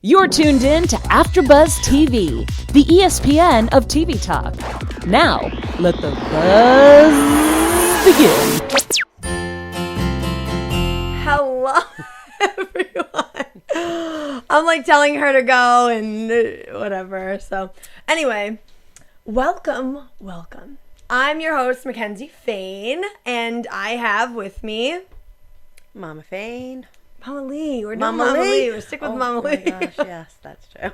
You're tuned in to AfterBuzz TV, the ESPN of TV talk. Now, let the buzz begin. Hello, everyone. I'm like telling her to go and whatever. So, anyway, welcome. I'm your host, Mackenzie Fain, and I have with me Mama Fain. Mama Lee. We're doing Mama Lee. We're sticking with Mama Lee. Oh my gosh, yes, that's true.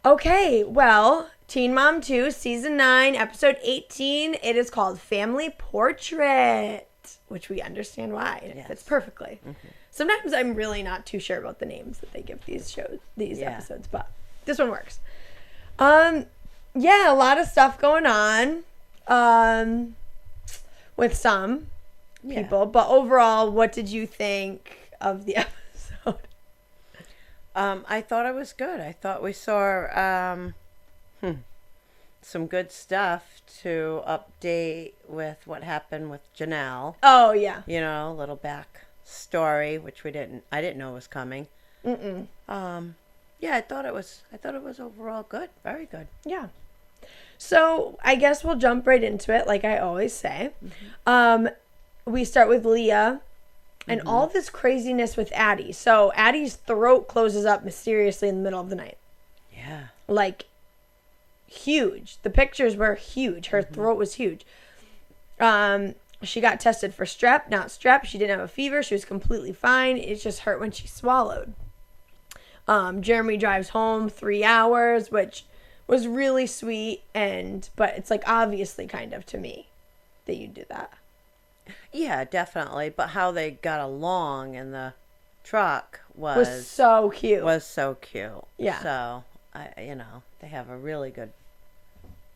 Okay, well, Teen Mom 2, Season 9, Episode 18. It is called Family Portrait, which we understand why. It fits perfectly. Mm-hmm. Sometimes I'm really not too sure about the names that they give these episodes, but this one works. Yeah, a lot of stuff going on with some people, but overall, what did you think of the episode? I thought it was good. I thought we saw some good stuff to update with what happened with Jenelle. Oh yeah, you know, a little back story, which I didn't know was coming. Yeah, I thought it was overall good, very good. Yeah. So I guess we'll jump right into it, like I always say. Mm-hmm. We start with Leah and all this craziness with Addie. So Addie's throat closes up mysteriously in the middle of the night. Yeah. Like, huge. The pictures were huge. Her throat was huge. She got tested for strep, not strep. She didn't have a fever. She was completely fine. It just hurt when she swallowed. Jeremy drives home 3 hours, which was really sweet. But it's like obviously kind of to me that you do that. Yeah, definitely. But how they got along in the truck was so cute. Yeah. So, they have a really good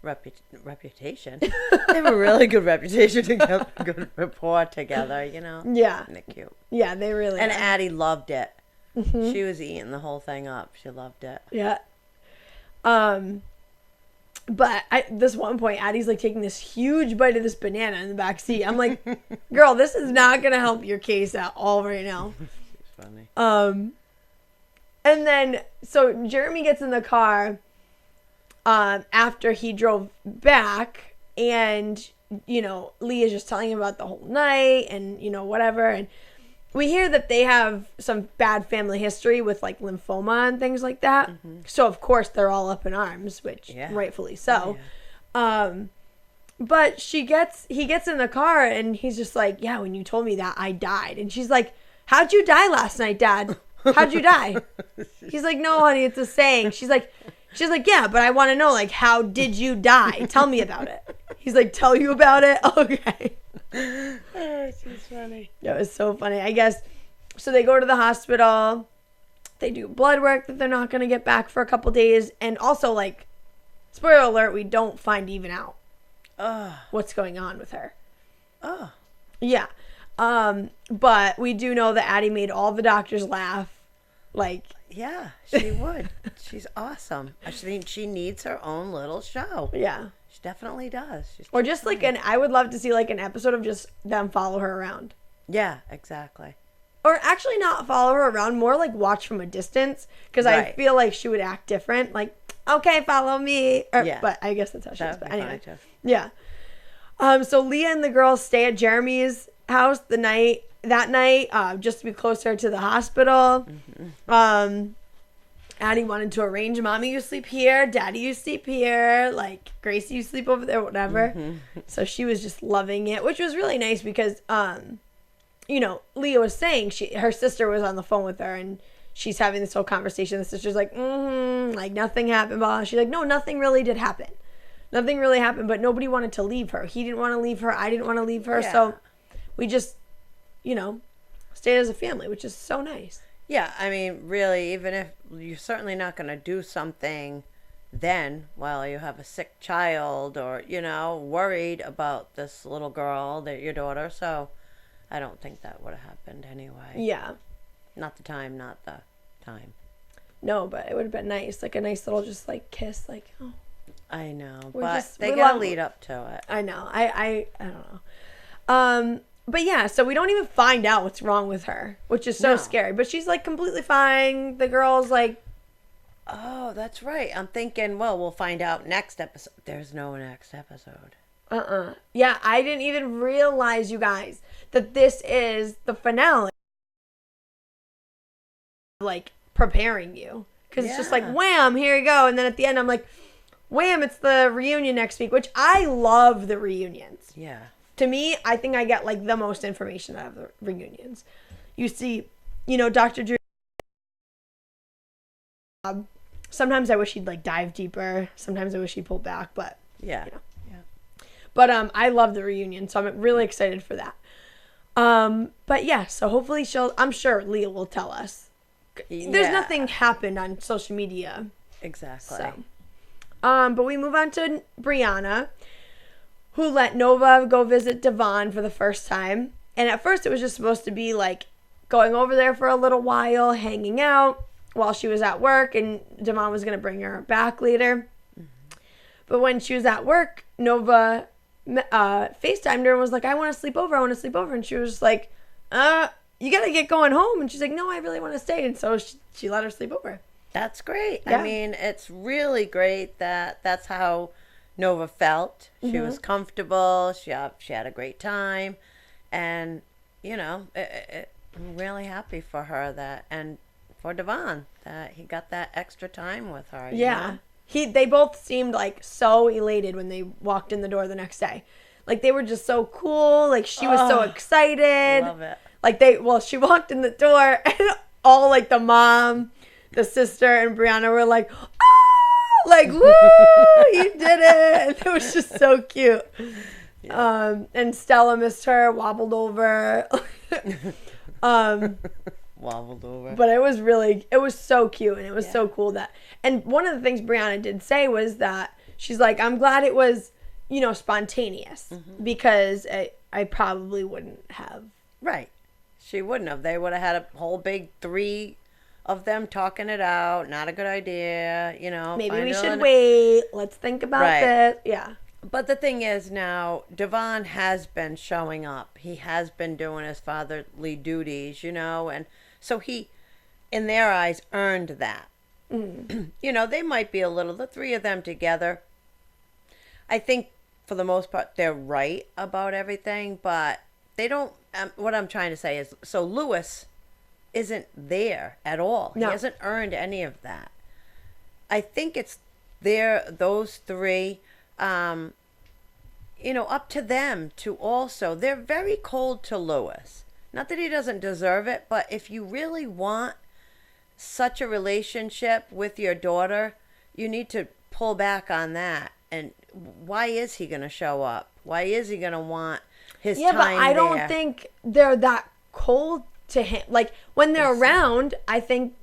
reputation. They have a really good reputation to get a good rapport together, you know? Yeah. They're cute. Yeah, they really And are. Addie loved it. Mm-hmm. She was eating the whole thing up. She loved it. Yeah. But this one point, Addie's like taking this huge bite of this banana in the back seat. I'm like, girl, this is not going to help your case at all right now. It's funny. And then, so Jeremy gets in the car after he drove back, and, Leah's just telling him about the whole night and, whatever. And we hear that they have some bad family history with, like, lymphoma and things like that. Mm-hmm. So, of course, they're all up in arms, which rightfully so. Yeah. But he gets in the car, and he's just like, yeah, when you told me that, I died. And she's like, how'd you die last night, Dad? How'd you die? He's like, no, honey, it's a saying. She's like, yeah, but I want to know, like, how did you die? Tell me about it. He's like, tell you about it? Okay. Oh, she's funny. That was so funny. I guess, so they go to the hospital. They do blood work that they're not going to get back for a couple days. And also, like, spoiler alert, we don't find even out what's going on with her. Oh. Yeah. But we do know that Addie made all the doctors laugh. Like, yeah, she would. She's awesome. She needs her own little show. Yeah. She definitely does. Or just funny. I would love to see like an episode of just them follow her around. Yeah, exactly. Or actually not follow her around, more like watch from a distance. Because I feel like she would act different. Like, okay, follow me. But I guess that's how she is. But anyway. Yeah. So Leah and the girls stay at Jeremy's house that night, just to be closer to the hospital. Mm-hmm. Addie wanted to arrange, Mommy, you sleep here, Daddy, you sleep here, like, Gracie, you sleep over there, whatever. Mm-hmm. So she was just loving it, which was really nice because, Leah was saying her sister was on the phone with her, and she's having this whole conversation. The sister's like, like, nothing happened, blah. She's like, no, nothing really did happen. Nothing really happened, but nobody wanted to leave her. He didn't want to leave her. I didn't want to leave her. Yeah. So we just, stayed as a family, which is so nice. Yeah, I mean, really, even if you're certainly not going to do something then while you have a sick child or, worried about this little girl, your daughter. So I don't think that would have happened anyway. Yeah. Not the time. No, but it would have been nice. Like a nice little just like kiss, like, oh. I know, but they got to lead up to it. I know. I don't know. But yeah, so we don't even find out what's wrong with her, which is so scary. But she's like completely fine. The girl's like, oh, that's right. I'm thinking, well, we'll find out next episode. There's no next episode. Yeah, I didn't even realize, you guys, that this is the finale. Like, preparing you. Because it's just like, wham, here you go. And then at the end, I'm like, wham, it's the reunion next week, which I love the reunions. Yeah. To me, I think I get like the most information out of the reunions. You see, you know, Dr. Drew. Sometimes I wish he'd like dive deeper. Sometimes I wish he'd pull back, but yeah. You know. But I love the reunion, so I'm really excited for that. But yeah, so hopefully I'm sure Leah will tell us. There's nothing happened on social media. Exactly. So. But we move on to Brianna, who let Nova go visit Devon for the first time. And at first it was just supposed to be like going over there for a little while, hanging out while she was at work, and Devon was going to bring her back later. Mm-hmm. But when she was at work, Nova FaceTimed her and was like, I want to sleep over. And she was like, you got to get going home. And she's like, no, I really want to stay. And so she let her sleep over. That's great. Yeah. I mean, it's really great that that's how Nova felt. She was comfortable. She had a great time. And, you know, I'm really happy for her and for Devon that he got that extra time with her. Yeah. You know? They both seemed like so elated when they walked in the door the next day. Like they were just so cool. Like she was so excited. Love it. Like she walked in the door and all like the mom, the sister, and Brianna were like, oh, like, woo, you did it. And it was just so cute. Yeah. And Stella missed her, wobbled over. Wobbled over. But it was so cute, and it was so cool and one of the things Brianna did say was that she's like, I'm glad it was, you know, spontaneous, because I probably wouldn't have. Right. She wouldn't have. They would have had a whole big 3 of them talking it out. Not a good idea, you know. Maybe we should wait. Let's think about this. Yeah. But the thing is now, Devon has been showing up. He has been doing his fatherly duties, you know, and so he, in their eyes, earned that. You know, they might be the 3 of them together. I think for the most part they're right about everything, but they don't. What I'm trying to say is, so Lewis isn't there at all. No. He hasn't earned any of that. I think it's those 3. You know, up to them to also. They're very cold to Lewis. Not that he doesn't deserve it, but if you really want such a relationship with your daughter, you need to pull back on that. And why is he going to show up? Why is he going to want his time there? Yeah, but I don't think they're that cold to him. Like, when they're around, I think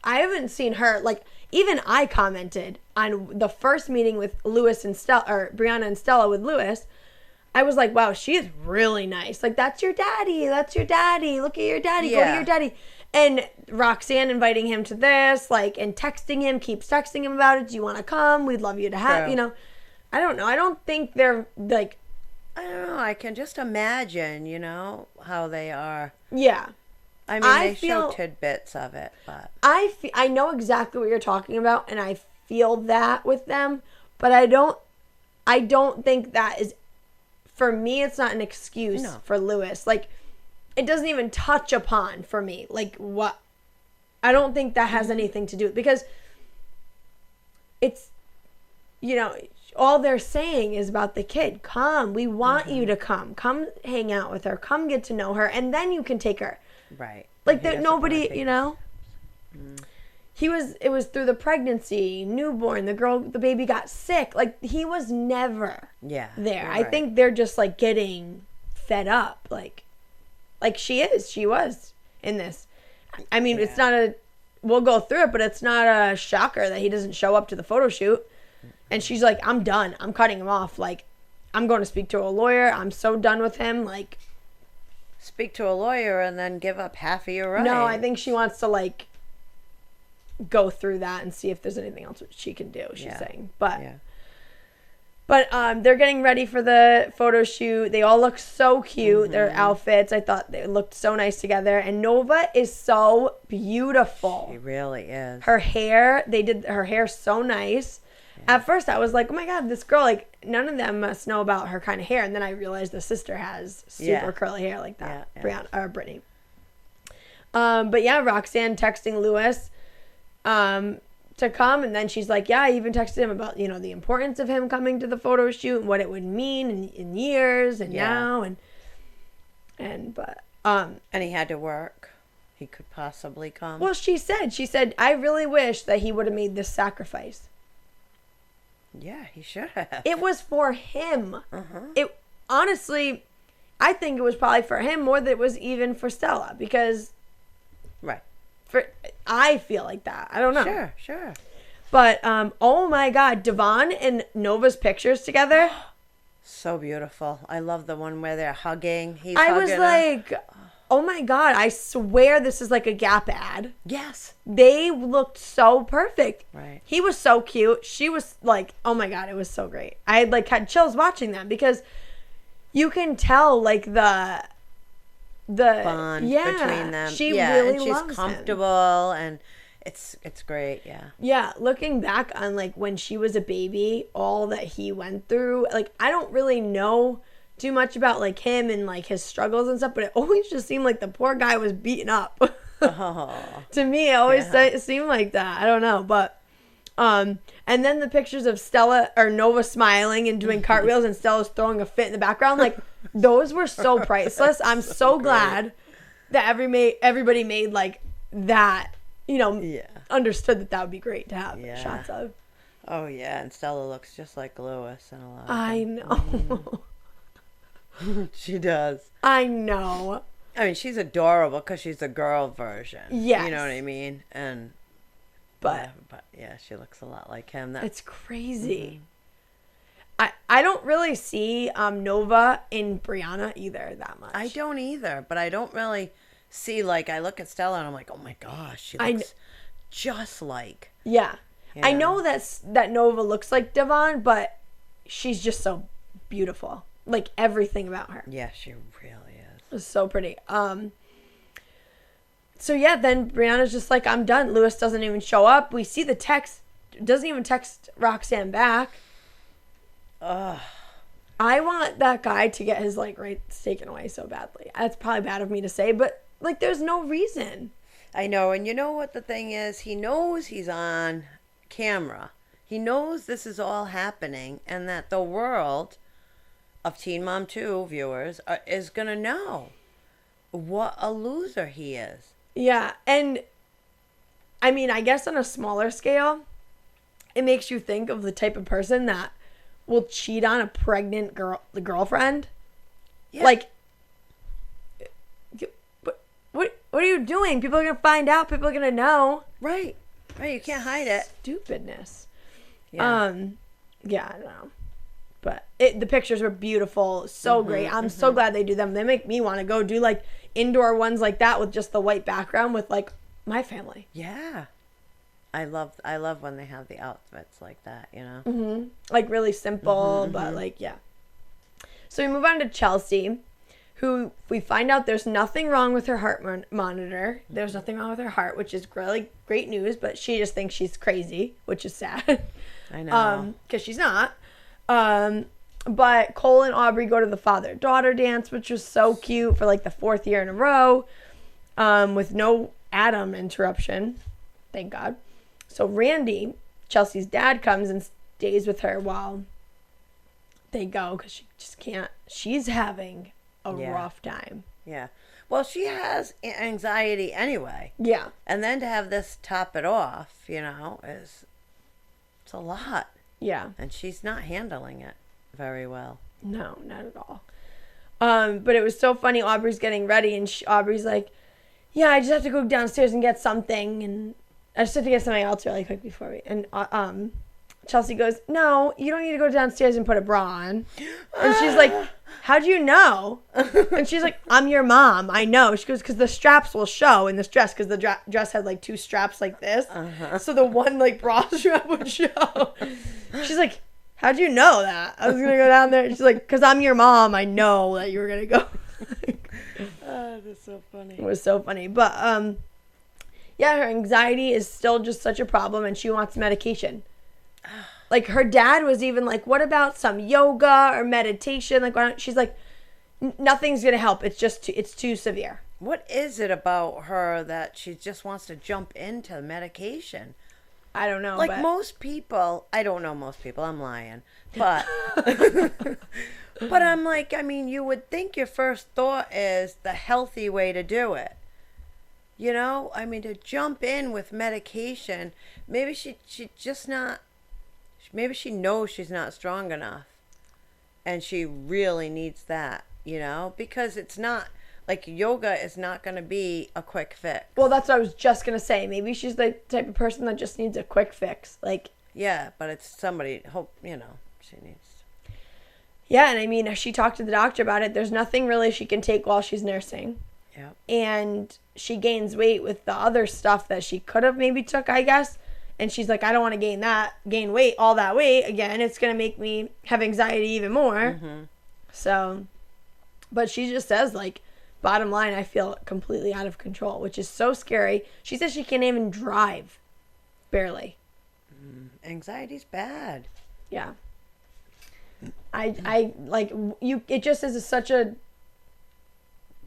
I haven't seen her, like, even I commented on the first meeting with Lewis and Stella, or Brianna and Stella with Lewis. I was like, wow, she is really nice. Like, that's your daddy. That's your daddy. Look at your daddy. Yeah. Go to your daddy. And Roxanne inviting him to this, like, and texting him, keeps texting him about it. Do you want to come? We'd love you to have, you know. I don't know. I don't think they're, like. I don't know. I can just imagine, you know, how they are. Yeah. I mean, they show tidbits of it, but. I know exactly what you're talking about, and I feel that with them, but I don't think that is, for me, it's not an excuse for Lewis. Like, it doesn't even touch upon, for me, like, what, I don't think that has anything to do with, because it's, you know, all they're saying is about the kid. Come, we want you to come hang out with her, come get to know her, and then you can take her. Right. Like, that nobody, you know, it was through the pregnancy, newborn, the baby got sick. Like, he was never there. I think they're just, like, getting fed up. Like she was in this. I mean, it's not we'll go through it, but it's not a shocker that he doesn't show up to the photo shoot. And she's like, I'm done. I'm cutting him off. Like, I'm going to speak to a lawyer. I'm so done with him. Like, speak to a lawyer and then give up half of your rights. No, I think she wants to, like, go through that and see if there's anything else she can do, she's saying. But But they're getting ready for the photo shoot. They all look so cute. Their outfits, I thought they looked so nice together. And Nova is so beautiful. She really is. Her hair, they did her hair so nice. Yeah. At first, I was like, oh my God, this girl, like, none of them must know about her kind of hair. And then I realized the sister has super curly hair like that. Brianna, or Brittany. But yeah, Roxanne texting Lewis to come, and then she's like, yeah, I even texted him about, you know, the importance of him coming to the photo shoot and what it would mean in years and now and he had to work. He could possibly come. Well, she said, I really wish that he would have made this sacrifice. Yeah, he should have. It was for him. It honestly, I think it was probably for him more than it was even for Stella, because I feel like that. I don't know. Sure. But oh my God, Devon and Nova's pictures together. So beautiful. I love the one where they're hugging. I was like, oh my God, I swear this is like a Gap ad. Yes. They looked so perfect. Right. He was so cute. She was like, oh my God, it was so great. I had chills watching them, because you can tell like the bond between them. She really and she's loves comfortable him. and it's great. Yeah, looking back on like when she was a baby, all that he went through, like I don't really know too much about like him and like his struggles and stuff, but it always just seemed like the poor guy was beaten up. To me, it always seemed like that. I don't know, but and then the pictures of Stella or Nova smiling and doing cartwheels and Stella's throwing a fit in the background, like those were so priceless. I'm so glad that everybody made like that, you know, understood that would be great to have shots of. Oh yeah, and Stella looks just like Lewis in a lot of I know. She does. I know. I mean, she's adorable because she's the girl version. Yes. You know what I mean? And but yeah, she looks a lot like him. It's crazy. I don't really see Nova in Brianna either that much. I don't either, but I don't really see, like, I look at Stella and I'm like, oh my gosh, she looks just like. Yeah. You know? I know that Nova looks like Devon, but she's just so beautiful. Like everything about her. Yeah, she really is. It's so pretty. So yeah, then Brianna's just like, I'm done. Lewis doesn't even show up. We see the text, doesn't even text Roxanne back. Ugh. I want that guy to get his like rights taken away so badly. That's probably bad of me to say, but like there's no reason. I know, and you know what the thing is? He knows he's on camera. He knows this is all happening and that the world of Teen Mom 2 viewers is going to know what a loser he is. Yeah, and I mean, I guess on a smaller scale, it makes you think of the type of person that will cheat on a pregnant girlfriend. Yeah. Like, what are you doing? People are going to find out. People are going to know. Right. You can't hide it. Stupidness. Yeah. Yeah, I don't know. But the pictures were beautiful. So great. I'm so glad they do them. They make me want to go do like indoor ones like that with just the white background with like my family. Yeah. I love when they have the outfits like that, you know? Like really simple, but like, yeah. So we move on to Chelsea, who we find out there's nothing wrong with her heart monitor. There's nothing wrong with her heart, which is really great news, but she just thinks she's crazy, which is sad. I know. Because she's not. But Cole and Aubrey go to the father-daughter dance, which was so cute for like the 4th year in a row, with no Adam interruption. Thank God. So Randy, Chelsea's dad, comes and stays with her while they go because she just can't. She's having a rough time. Yeah. Well, she has anxiety anyway. Yeah. And then to have this top it off, you know, it's a lot. Yeah. And she's not handling it very well. No, not at all. But it was so funny. Aubrey's getting ready and Aubrey's like, yeah, I just have to go downstairs and get something. And I just have to get something else really quick before we... And Chelsea goes, no, you don't need to go downstairs and put a bra on. And she's like, how'd you know? And she's like, I'm your mom. I know. She goes, because the straps will show in this dress, because the dress had like 2 straps like this. So the one like bra strap would show. She's like, how'd you know that? I was going to go down there. She's like, because I'm your mom. I know that you were going to go. Oh, that's so funny. It was so funny. But, yeah, her anxiety is still just such a problem, and she wants medication. Like, her dad was even like, what about some yoga or meditation? Like, why don't, she's like, nothing's going to help. It's just, it's too severe. What is it about her that she just wants to jump into medication? I don't know. Like most people, I don't know most people, I'm lying. But, but I'm like, I mean, you would think your first thought is the healthy way to do it. You know, I mean, to jump in with medication, maybe she just not, maybe she knows she's not strong enough. And she really needs that, you know, because it's not. Like, yoga is not going to be a quick fix. Well, that's what I was just going to say. Maybe she's the type of person that just needs a quick fix. Like, yeah, but it's somebody, you know, she needs. Yeah, and I mean, she talked to the doctor about it. There's nothing really she can take while she's nursing. Yeah. And she gains weight with the other stuff that she could have maybe took, I guess. And she's like, I don't want to gain weight, all that weight. Again, it's going to make me have anxiety even more. Mm-hmm. So, but she just says, like, bottom line, I feel completely out of control, which is so scary. She says she can't even drive. Barely. Anxiety's bad. Yeah. I like, you, it just is such a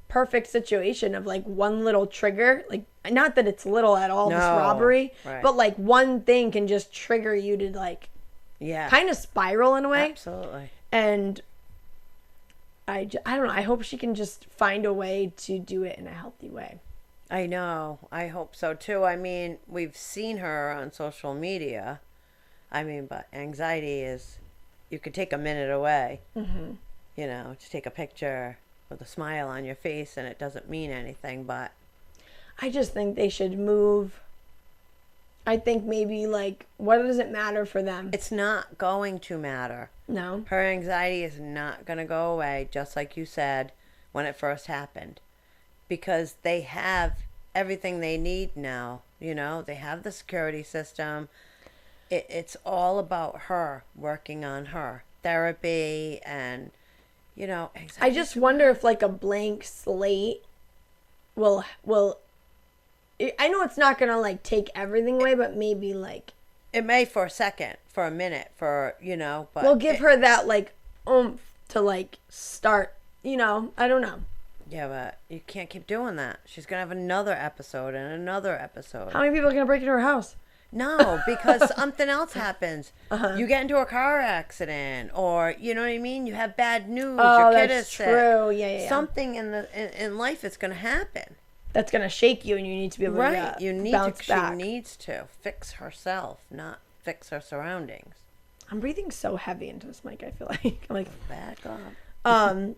perfect situation of like one little trigger. Like, not that it's little at all, this robbery, right. But like one thing can just trigger you to like, kind of spiral in a way. Absolutely. And I don't know. I hope she can just find a way to do it in a healthy way. I know. I hope so too. I mean, we've seen her on social media. I mean, but anxiety is, you could take a minute away. Mm-hmm. You know, to take a picture with a smile on your face and it doesn't mean anything, but. I just think they should move. I think maybe like, what does it matter for them? It's not going to matter. No. Her anxiety is not going to go away, just like you said, when it first happened. Because they have everything they need now. You know, they have the security system. It's all about her, working on her. Therapy and, you know, anxiety. I just wonder if like a blank slate will I know it's not going to like take everything away, but maybe like. It may for a second, for a minute, for, you know, but. We'll give her that like oomph to like start, you know, I don't know. Yeah, but you can't keep doing that. She's going to have another episode and another episode. How many people are going to break into her house? No, because something else happens. Uh-huh. You get into a car accident, or you know what I mean. You have bad news. Oh, your kid that's is sick. True. Yeah. Something in life is going to happen. That's going to shake you, and you need to be able to you need bounce back. She needs to fix herself, not fix her surroundings. I'm breathing so heavy into this mic. I feel like I'm like back up.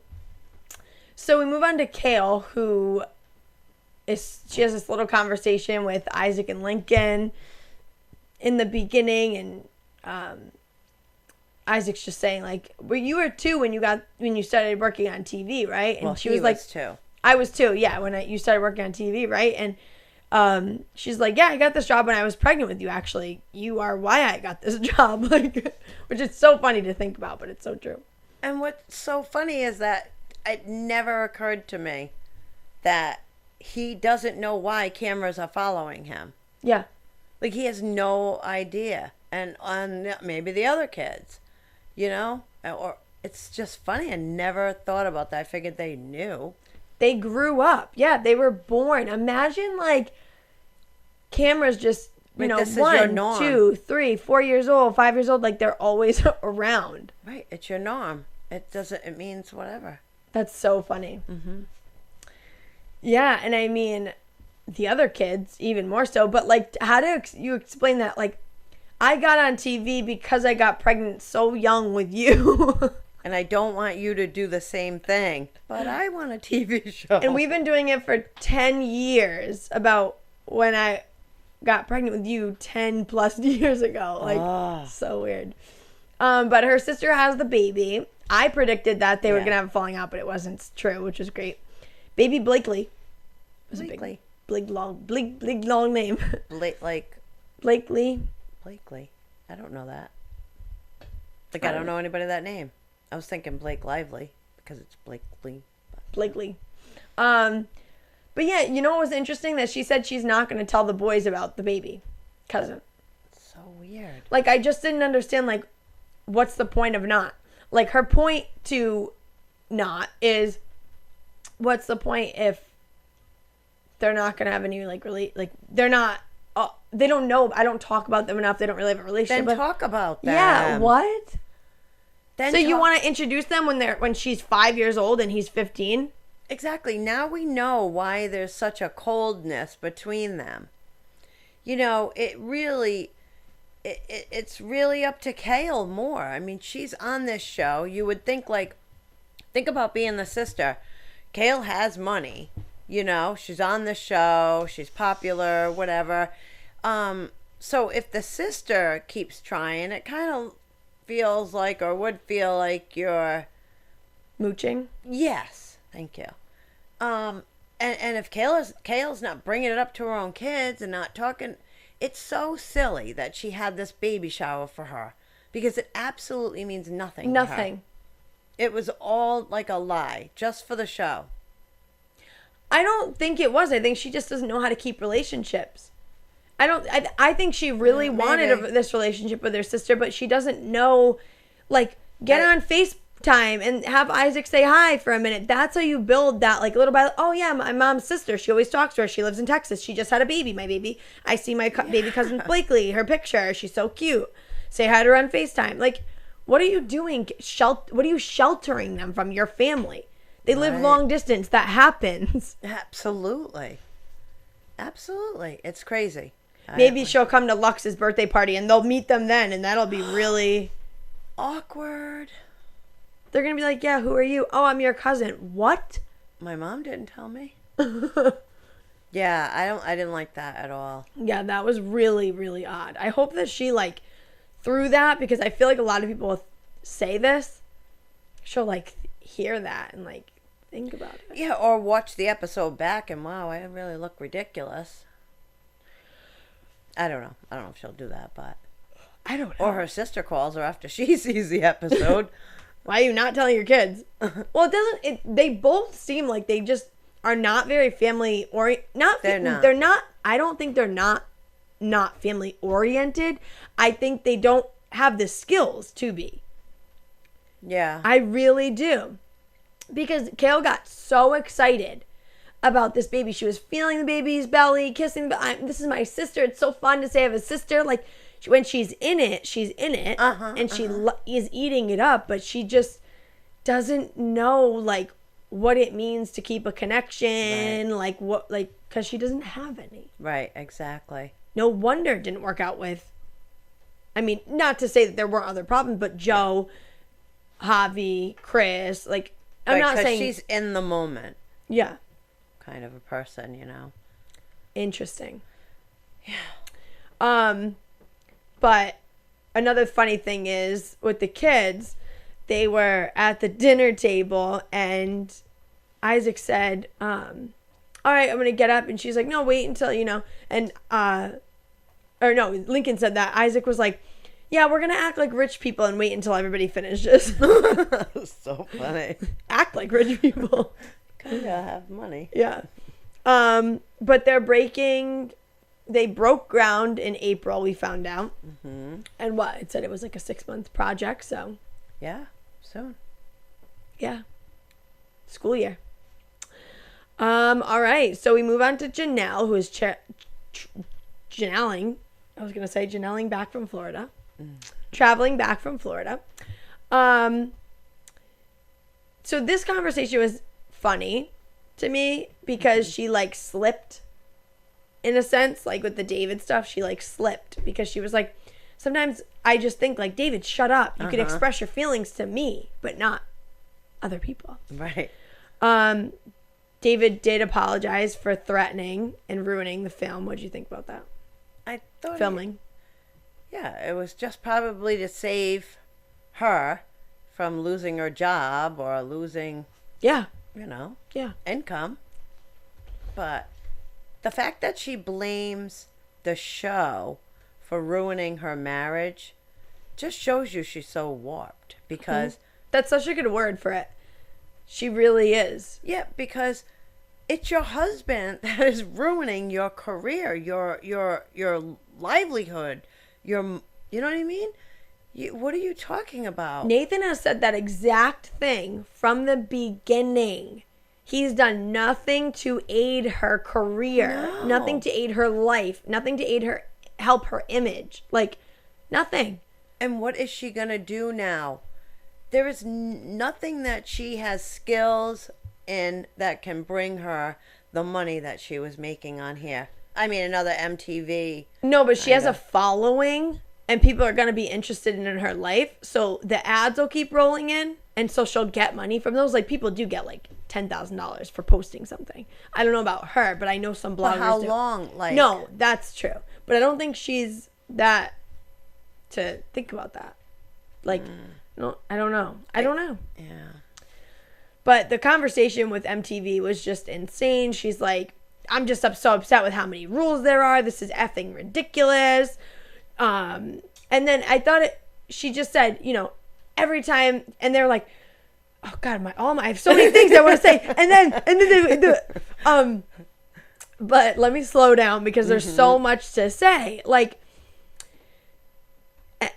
So we move on to Kail, who she has this little conversation with Isaac and Lincoln in the beginning, and Isaac's just saying like, well, you were 2 when you started working on TV, right? And well, she was like 2. I was 2, yeah, when you started working on TV, right? And she's like, yeah, I got this job when I was pregnant with you, actually. You are why I got this job, like, which is so funny to think about, but it's so true. And what's so funny is that it never occurred to me that he doesn't know why cameras are following him. Yeah. Like, he has no idea. And on maybe the other kids, you know? Or it's just funny. I never thought about that. I figured they knew. They grew up. Yeah, they were born. Imagine, like, cameras just, you know, 1, 2, 3, 4 years old, 5 years old. Like, they're always around. Right. It's your norm. It means whatever. That's so funny. Mm-hmm. Yeah, and I mean, the other kids, even more so. But, like, how do you explain that? Like, I got on TV because I got pregnant so young with you. And I don't want you to do the same thing. But I want a TV show. And we've been doing it for 10 years, about when I got pregnant with you 10 plus years ago. Like, so weird. But her sister has the baby. I predicted that they were going to have a falling out, but it wasn't true, which was great. Baby Blakely. Blakely. Big long name. Blakely. Blakely. Blakely. I don't know that. Like, I don't know anybody that name. I was thinking Blake Lively because it's Blakely. Blakely. But yeah, you know what was interesting? That she said she's not going to tell the boys about the baby cousin. So weird. Like, I just didn't understand, like, what's the point of not? Like, her point to not is, what's the point if they're not going to have any, like, really, like, they're not, they don't know, I don't talk about them enough, they don't really have a relationship. Then talk about them. Yeah, what? Then so you want to introduce them when she's 5 years old and he's 15? Exactly. Now we know why there's such a coldness between them. You know, it really, it's really up to Kail more. I mean, she's on this show. You would think, like, think about being the sister. Kail has money. You know, she's on the show. She's popular, whatever. So if the sister keeps trying, it kind of feels like, or would feel like, you're mooching. Yes, thank you. And if Kail's not bringing it up to her own kids and not talking, it's so silly that she had this baby shower for her, because it absolutely means nothing. Nothing. To her. It was all like a lie, just for the show. I don't think it was. I think she just doesn't know how to keep relationships. I think she really wanted this relationship with her sister, but she doesn't know, like, get on FaceTime and have Isaac say hi for a minute. That's how you build that, like, little by little. Oh, yeah, my mom's sister. She always talks to her. She lives in Texas. She just had a baby, my baby. I see my baby cousin Blakely, her picture. She's so cute. Say hi to her on FaceTime. Like, what are you doing? What are you sheltering them from? Your family. They live long distance. That happens. Absolutely. It's crazy. Maybe she'll come to Lux's birthday party and they'll meet them then, and that'll be really awkward. They're going to be like, yeah, who are you? Oh, I'm your cousin. What? My mom didn't tell me. Yeah, I didn't like that at all. Yeah, that was really, really odd. I hope that she, like, through that, because I feel like a lot of people say this, she'll, like, hear that and, like, think about it. Yeah, or watch the episode back and, wow, I really look ridiculous. I don't know. I don't know if she'll do that, but I don't know. Or her sister calls her after she sees the episode. Why are you not telling your kids? Well, they both seem like they just are not very family oriented. They're not. I don't think they're not family oriented. I think they don't have the skills to be. Yeah. I really do. Because Kail got so excited about this baby. She was feeling the baby's belly, kissing this is my sister. It's so fun to say I have a sister. Like, when she's in it, and she is eating it up, but she just doesn't know, like, what it means to keep a connection, because she doesn't have any. Right, exactly. No wonder it didn't work out with, I mean, not to say that there weren't other problems, but Joe, Javi, Chris, like, I'm not saying she's in the moment. Yeah. Kind of a person, you know. Interesting. Yeah. But another funny thing is with the kids, they were at the dinner table and Isaac said, all right, I'm going to get up. And she's like, no, wait until, and, Lincoln said that. Isaac was like, yeah, we're going to act like rich people and wait until everybody finishes. That was so funny. Act like rich people. Kind of have money. Yeah. But they broke ground in April, we found out. Mm-hmm. And it said it was like a 6-month project, so. Yeah, soon. Yeah. School year. All right, so we move on to Jenelle, who is Janelling. I was going to say Janelling back from Florida. Traveling back from Florida. So this conversation was funny to me because she, like, slipped in a sense, like with the David stuff. She, like, slipped because she was like, sometimes I just think, like, David, shut up. You can express your feelings to me, but not other people. Right. David did apologize for threatening and ruining the film. What did you think about that? I thought filming. Yeah, it was just probably to save her from losing her job or losing, income. But the fact that she blames the show for ruining her marriage just shows you she's so warped because that's such a good word for it. She really is. Yeah, because it's your husband that is ruining your career, your livelihood, you know what I mean? What are you talking about? Nathan has said that exact thing from the beginning. He's done nothing to aid her career, nothing to aid her life, nothing to help her image. Like, nothing. And what is she going to do now? There is nothing that she has skills in that can bring her the money that she was making on here. I mean, another MTV. No, but she has a following, and people are going to be interested in her life. So the ads will keep rolling in, and so she'll get money from those. Like, people do get, like, $10,000 for posting something. I don't know about her, but I know some bloggers. But how long? Like, no, that's true. But I don't think she's that to think about that. Like, no, I don't know. I don't know. Yeah. But the conversation with MTV was just insane. She's like, I'm just so upset with how many rules there are. This is effing ridiculous. And then I thought she just said, you know, every time, and they're like, oh God, I have so many things I want to say. And then but let me slow down because there's so much to say. Like,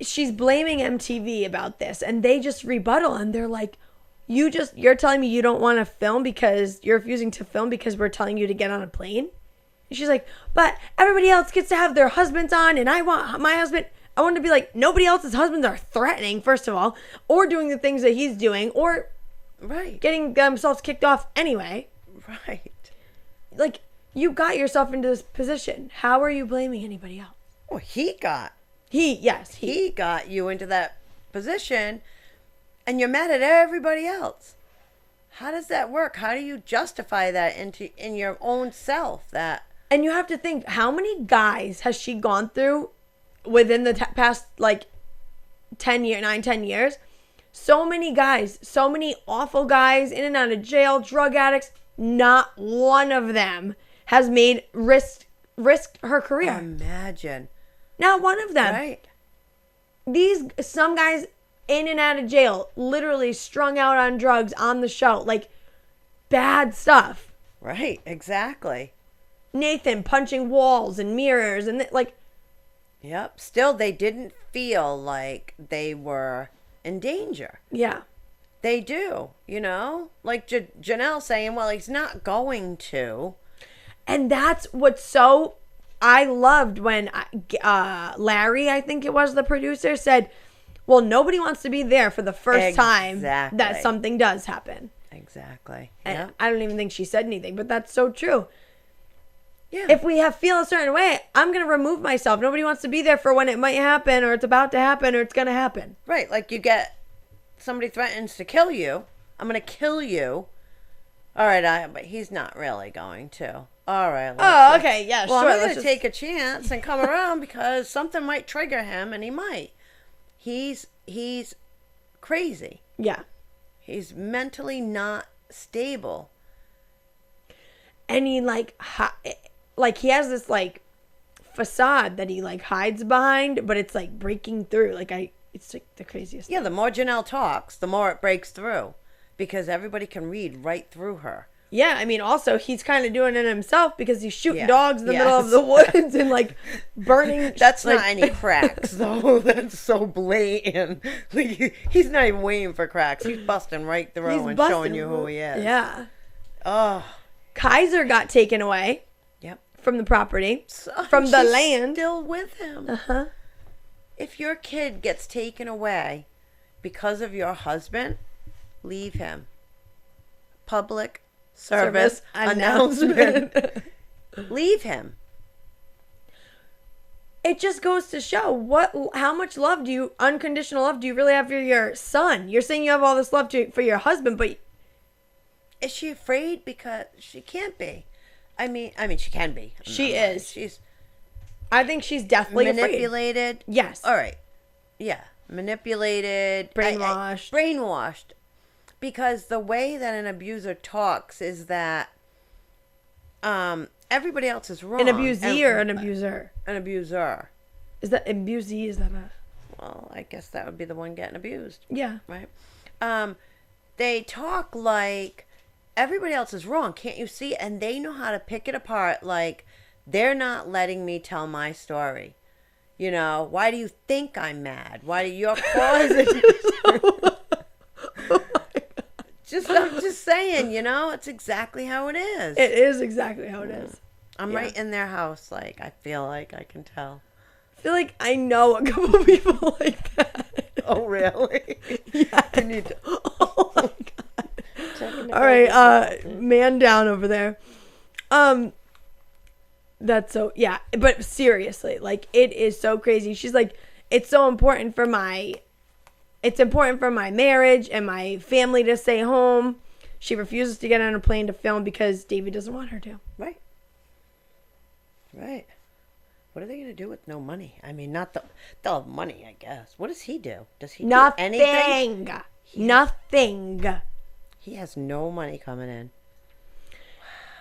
she's blaming MTV about this, and they just rebuttal, and they're like, you're telling me you don't want to film because you're refusing to film because we're telling you to get on a plane? And she's like, but everybody else gets to have their husbands on, and I want my husband. I want to be like, nobody else's husbands are threatening, first of all, or doing the things that he's doing, or getting themselves kicked off anyway. Right. Like, you got yourself into this position. How are you blaming anybody else? Well, he got you into that position, and you're mad at everybody else. How does that work? How do you justify that in your own self? And you have to think, how many guys has she gone through within the past, like, 10 years? So many guys, so many awful guys in and out of jail, drug addicts. Not one of them has made risked her career. Imagine. Not one of them. Right. Some guys in and out of jail, literally strung out on drugs on the show, like, bad stuff. Right, exactly. Nathan punching walls and mirrors and like. Yep. Still, they didn't feel like they were in danger. Yeah. They do, you know? Like Jenelle saying, well, he's not going to. And that's what's so... I loved when Larry, I think it was the producer, said, well, nobody wants to be there for the first time that something does happen. Exactly. And yep. I don't even think she said anything, but that's so true. Yeah. If we feel a certain way, I'm going to remove myself. Nobody wants to be there for when it might happen, or it's about to happen, or it's going to happen. Right. Like, you get somebody threatens to kill you. I'm going to kill you. All right. But he's not really going to. All right. Okay. Yeah, well, sure. I'm going to take a chance and come around because something might trigger him, and he might. He's crazy. Yeah. He's mentally not stable. And he, he has this, like, facade that he, like, hides behind, but it's, like, breaking through. It's, like, the craziest Yeah, thing. the more Jenelle talks, the more it breaks through. Because everybody can read right through her. Yeah, I mean, also, he's kind of doing it himself because he's shooting dogs in the middle of the woods and, like, burning. That's not any cracks, though. That's so blatant. Like, he's not even waiting for cracks. He's busting right through and showing you who he is. Yeah. Oh. Kaiser got taken away. Yep. From the property. So from the land. Still with him. Uh-huh. If your kid gets taken away because of your husband, leave him. Public service announcement. Leave him. It just goes to show how much unconditional love do you really have for your son? You're saying you have all this love for your husband, but is she afraid? Because she can't be. I mean, she can be. She is. I think she's definitely manipulated. Afraid. Yes. All right. Yeah. Manipulated. Brainwashed. Brainwashed. Because the way that an abuser talks is that everybody else is wrong. An abusee or an abuser? An abuser. Is that abusee? Is that a... well, I guess that would be the one getting abused. Yeah. Right? They talk like everybody else is wrong. Can't you see? And they know how to pick it apart. Like, they're not letting me tell my story. You know, why do you think I'm mad? Why do your cause? I'm just saying, you know, it's exactly how it is. It is exactly how it is. I'm right in their house. Like, I feel like I can tell. I feel like I know a couple people like that. Oh, really? Yeah. You need to. Oh my God. All right, man down over there. That's so, yeah, but seriously, like, it is so crazy. She's like, it's important for my marriage and my family to stay home. She refuses to get on a plane to film because David doesn't want her to. Right. What are they going to do with no money? I mean, they'll have money, I guess. What does he do? Does he do anything? Nothing. He has no money coming in.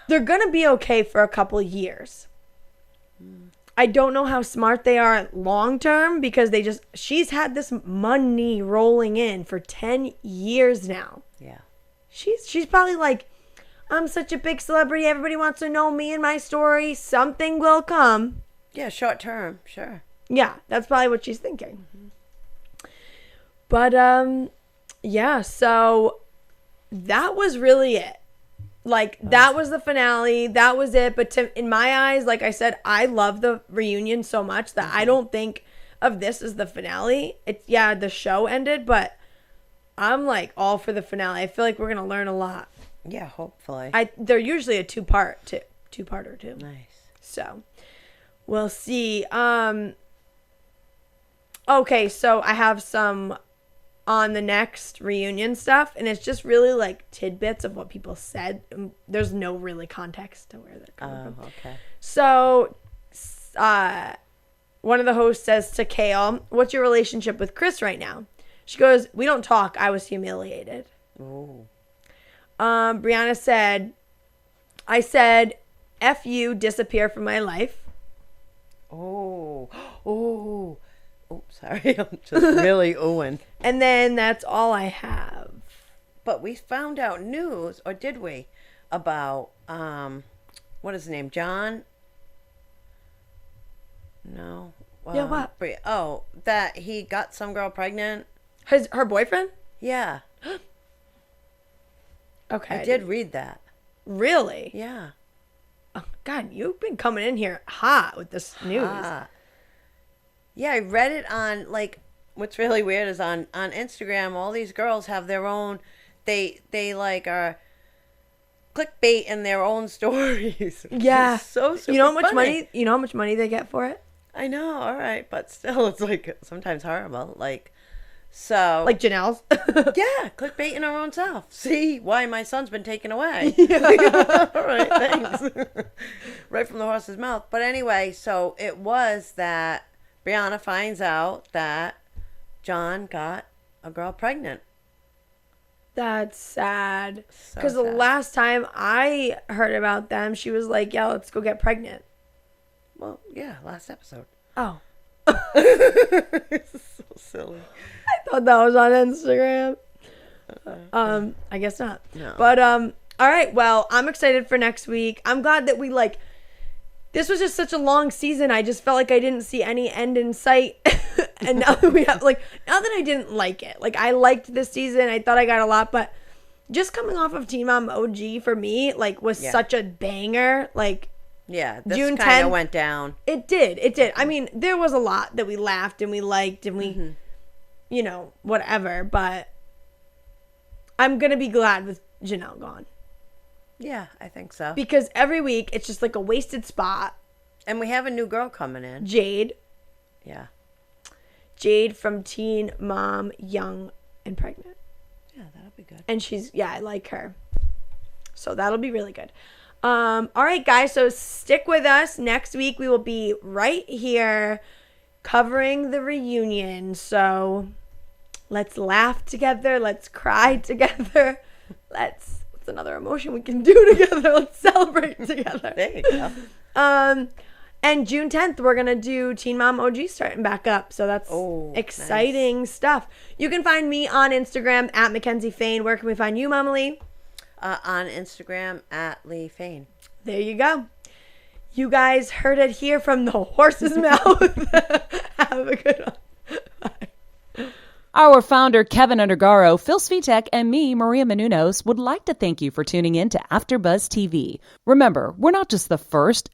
They're going to be okay for a couple of years. I don't know how smart they are long term because she's had this money rolling in for 10 years now. Yeah. She's probably like, I'm such a big celebrity. Everybody wants to know me and my story. Something will come. Yeah, short term. Sure. Yeah, that's probably what she's thinking. Mm-hmm. But, yeah, so that was really it. Like, that was the finale. That was it. But in my eyes, like I said, I love the reunion so much that I don't think of this as the finale. The show ended, but I'm, like, all for the finale. I feel like we're going to learn a lot. Yeah, hopefully. They're usually a two-parter, too. Nice. So, we'll see. Okay, so I have some on the next reunion stuff, and it's just really like tidbits of what people said. There's no really context to where they're coming from. Okay. So one of the hosts says to Kale, what's your relationship with Chris right now? She goes, we don't talk. I was humiliated. Ooh. Brianna said, I said, F you, disappear from my life. Oh, sorry. I'm just really oohing. And then that's all I have. But we found out news, or did we, about, what is his name? John? No. Yeah, what? That he got some girl pregnant. Her boyfriend? Yeah. Okay. I did read that. Really? Yeah. Oh, God, you've been coming in here hot with this news. Yeah, I read it on, like, what's really weird is on Instagram, all these girls have their own, they like are clickbait in their own stories. Yeah. It's so super You know how much money they get for it? I know, all right, but still it's like sometimes horrible. Like, so like Jenelle's. Yeah, clickbaiting our own self. See why my son's been taken away. Yeah. All right, thanks. Right from the horse's mouth. But anyway, so it was that Brianna finds out that John got a girl pregnant. That's sad. Because So the sad. last time I heard about them, she was like, yeah, let's go get pregnant. Well, yeah, last episode. Oh. This is so silly. I thought that was on Instagram. I guess not. No. But, all right. Well, I'm excited for next week. I'm glad that this was just such a long season. I just felt like I didn't see any end in sight. And now that now that I didn't like it, like I liked this season. I thought I got a lot, but just coming off of Teen Mom OG for me, was such a banger. Yeah, this June kind 10th, of went down. It did. I mean, there was a lot that we laughed and we liked and we, whatever. But I'm going to be glad with Jenelle gone. Yeah, I think so. Because every week it's just like a wasted spot. And we have a new girl coming in. Jade. Yeah. Jade from Teen Mom, Young and Pregnant. Yeah, that'll be good. And I like her. So that'll be really good. All right, guys. So stick with us. Next week we will be right here covering the reunion. So let's laugh together. Let's cry together. What's another emotion we can do together? Let's celebrate together. There you go. And June 10th, we're going to do Teen Mom OG starting back up. So that's exciting stuff. You can find me on Instagram at Mackenzie Fain. Where can we find you, Mama Lee? On Instagram at Lee Fain. There you go. You guys heard it here from the horse's mouth. Have a good one. Bye. Our founder, Keven Undergaro, Phil Svitek, and me, Maria Menounos, would like to thank you for tuning in to AfterBuzz TV. Remember, we're not just the first